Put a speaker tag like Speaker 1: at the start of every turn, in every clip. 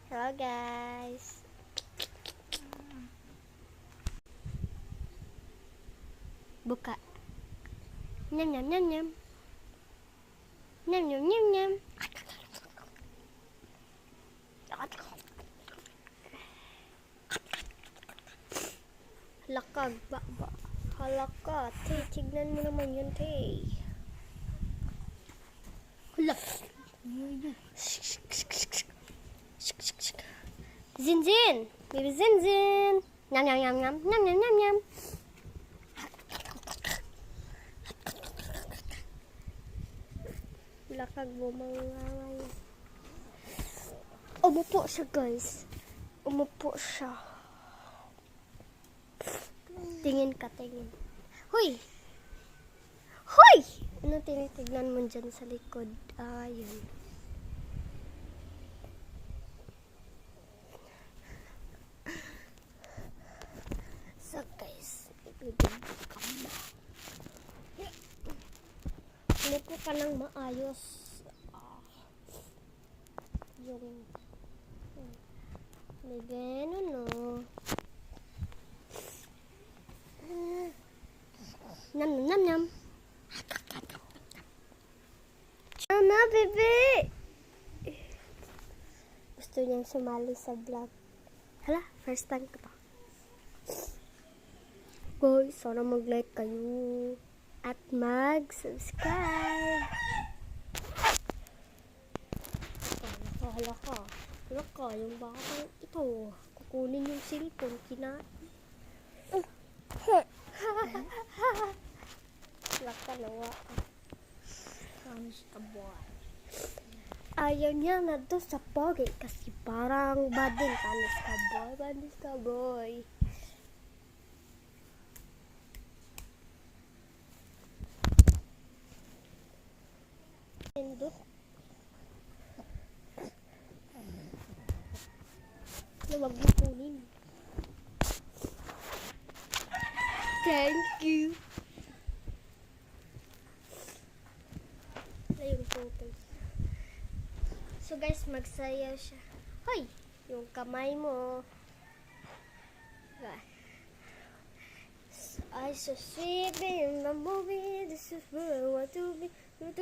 Speaker 1: Hello guys. Buka. Nyam nyam nyam nyam. Nyam nyam nyam nyam. Halakag ba. Halaka. Tignan mo naman yun, te. Halak. Zin. Baby Zin. Nyam nyam nyam nyam. Nyam nyam nyam nyam. Lakag mo mga. Umupo siya, guys. Umupo siya. Tingin ka, tingin. Hoy! Hoy! Ano tinitignan mo dyan sa likod? Ayun. So, guys. Ibigay ka ba? Umupo ka ng maayos. Yung may gano'n, no? Nam nam nam nam. Mama, bebe! Gusto niyang sumali sa vlog. Hala, first time ko to. Guys, sana mag-like kayo. At mag-subscribe. Hala ka, yung baka ito. Kukunin yung cellphone, kinain. Lakalawa. Promise ka, boy. Ayaw niya na doon sa pogi kasi parang bading. Promise ka, boy. Pindot. Huwag mo kunin. Thank you. Yung photos. So guys, magsayaw siya. Hoy! Yung kamay mo. I so sweet in the movie. This is where I want to be. Sweet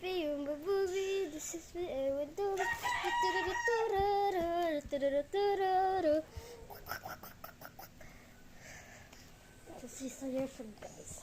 Speaker 1: in the movie. This is where I want to be. This is so guys.